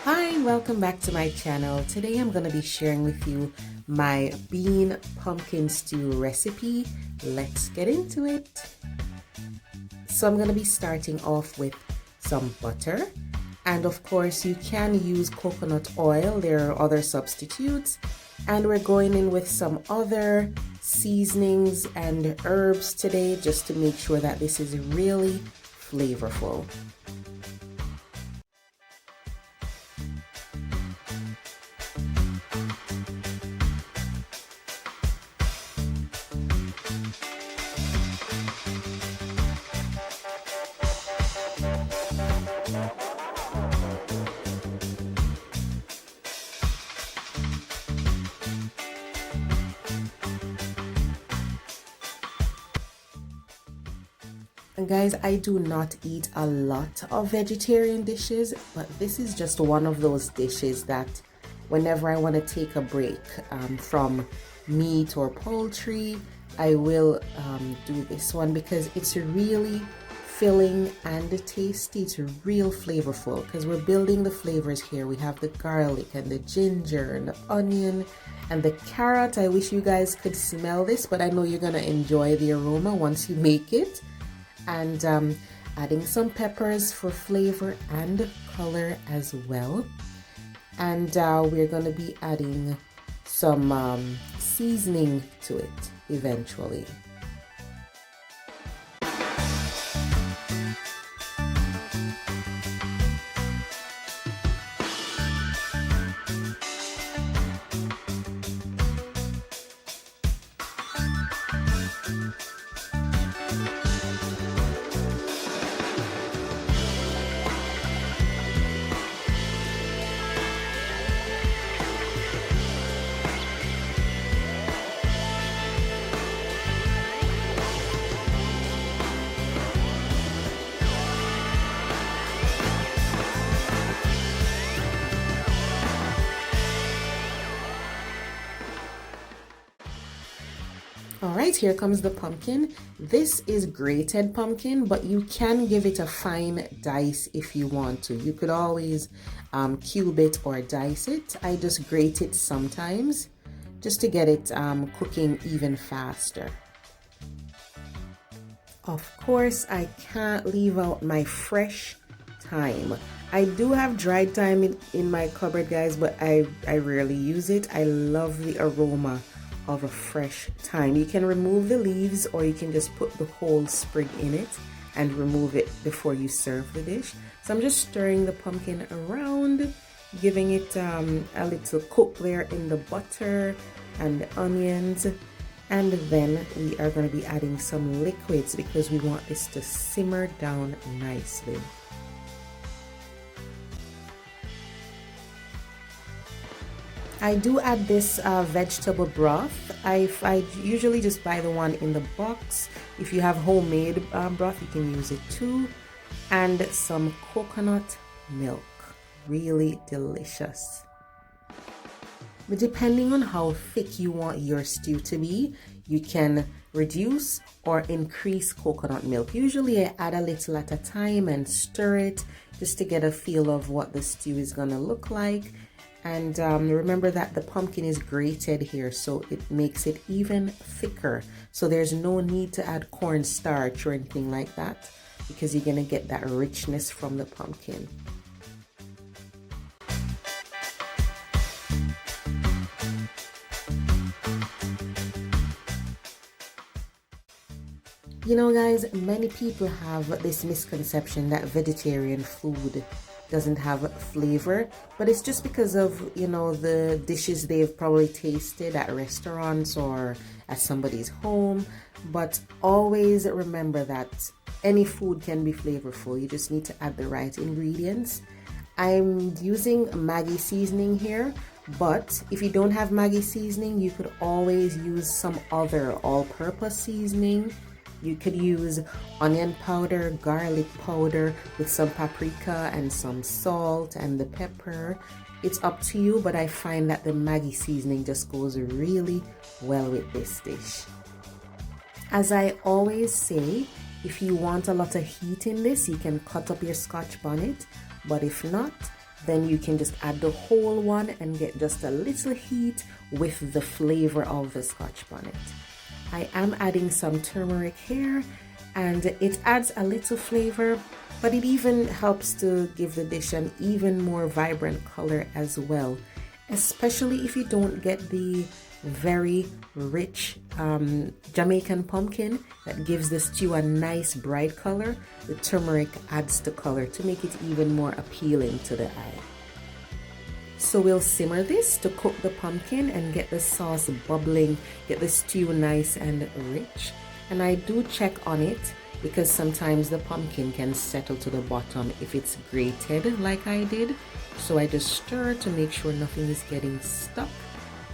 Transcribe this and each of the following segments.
Hi and welcome back to my channel. Today I'm going to be sharing with you my bean pumpkin stew recipe. Let's get into it. So I'm going to be starting off with some butter, and of course you can use coconut oil. There are other substitutes, and we're going in with some other seasonings and herbs today just to make sure that this is really flavorful. And guys, I do not eat a lot of vegetarian dishes, but this is just one of those dishes that whenever I want to take a break from meat or poultry, I will do this one because it's really filling and tasty. It's real flavorful because we're building the flavors here. We have the garlic and the ginger and the onion and the carrot. I wish you guys could smell this, but I know you're gonna enjoy the aroma once you make it. And adding some peppers for flavor and color as well. And we're going to be adding some seasoning to it eventually. Alright, here comes the pumpkin. This is grated pumpkin, but you can give it a fine dice if you want to. You could always cube it or dice it. I just grate it sometimes just to get it cooking even faster. Of course, I can't leave out my fresh thyme. I do have dried thyme in my cupboard, guys, but I rarely use it. I love the aroma of a fresh thyme. You can remove the leaves or you can just put the whole sprig in it and remove it before you serve the dish. So I'm just stirring the pumpkin around, giving it a little cook there in the butter and the onions, and then we are going to be adding some liquids because we want this to simmer down nicely. I do add this vegetable broth. I usually just buy the one in the box. If you have homemade broth, you can use it too. And some coconut milk. Really delicious. But depending on how thick you want your stew to be, you can reduce or increase coconut milk. Usually I add a little at a time and stir it just to get a feel of what the stew is gonna look like. And remember that the pumpkin is grated here, so it makes it even thicker. So there's no need to add cornstarch or anything like that because you're gonna get that richness from the pumpkin. You know, guys, many people have this misconception that vegetarian food doesn't have flavor, but it's just because of, you know, the dishes they've probably tasted at restaurants or at somebody's home. But always remember that any food can be flavorful. You just need to add the right ingredients. I'm using Maggi seasoning here, but if you don't have Maggi seasoning, you could always use some other all-purpose seasoning. You could use onion powder, garlic powder with some paprika and some salt and the pepper. It's up to you, but I find that the Maggi seasoning just goes really well with this dish. As I always say, if you want a lot of heat in this, you can cut up your scotch bonnet, but if not, then you can just add the whole one and get just a little heat with the flavor of the Scotch bonnet. I am adding some turmeric here, and it adds a little flavor, but it even helps to give the dish an even more vibrant color as well, especially if you don't get the very rich Jamaican pumpkin that gives the stew a nice bright color. The turmeric adds the color to make it even more appealing to the eye. So we'll simmer this to cook the pumpkin and get the sauce bubbling, get the stew nice and rich. And I do check on it because sometimes the pumpkin can settle to the bottom if it's grated like I did. So I just stir to make sure nothing is getting stuck.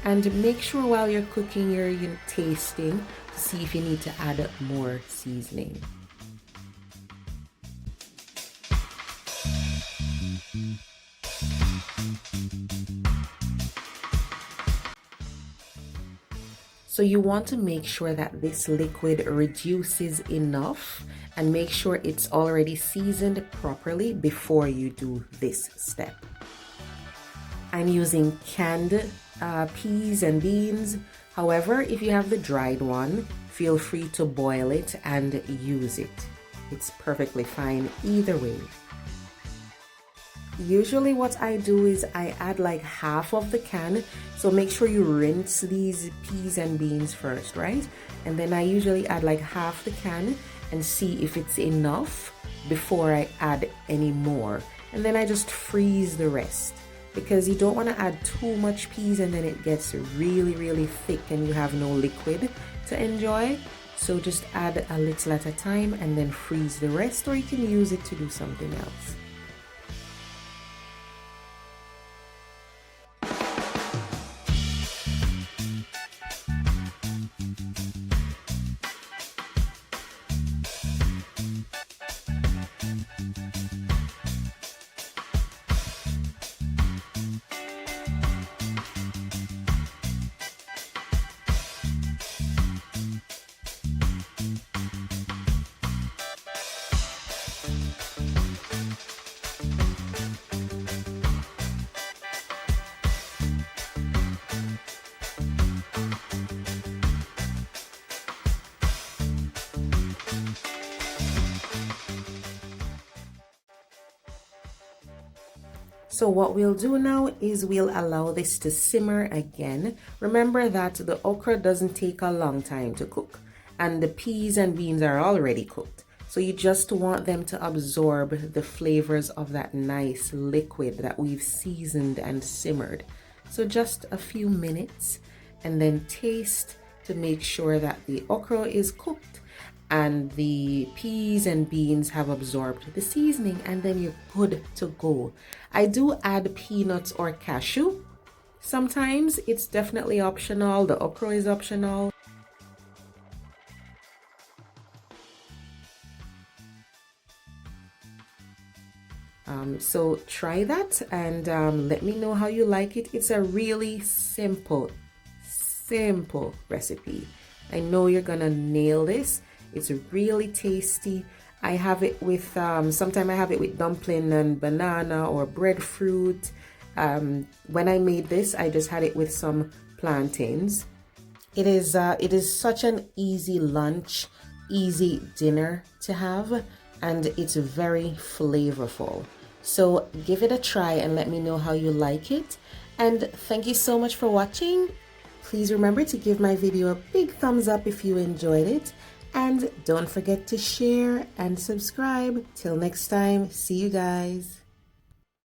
And make sure while you're cooking, you're tasting to see if you need to add more seasoning. So you want to make sure that this liquid reduces enough and make sure it's already seasoned properly before you do this step. I'm using canned peas and beans. However, if you have the dried one, feel free to boil it and use it. It's perfectly fine either way. Usually what I do is I add like half of the can, so make sure you rinse these peas and beans first, right? And then I usually add like half the can and see if it's enough before I add any more. And then I just freeze the rest, because you don't want to add too much peas and then it gets really thick and you have no liquid to enjoy. So just add a little at a time and then freeze the rest, or you can use it to do something else. So what we'll do now is we'll allow this to simmer again. Remember that the okra doesn't take a long time to cook, and the peas and beans are already cooked. So you just want them to absorb the flavors of that nice liquid that we've seasoned and simmered. So just a few minutes, and then taste to make sure that the okra is cooked and the peas and beans have absorbed the seasoning, and then you're good to go. I do add peanuts or cashew. Sometimes it's definitely optional. The okra is optional. So try that and let me know how you like it. It's a really simple recipe. I know you're gonna nail this. It's really tasty. I have it with, sometimes I have it with dumpling and banana or breadfruit. When I made this, I just had it with some plantains. It is such an easy lunch, easy dinner to have, and it's very flavorful. So give it a try and let me know how you like it. And thank you so much for watching. Please remember to give my video a big thumbs up if you enjoyed it. And don't forget to share and subscribe. Till next time, see you guys.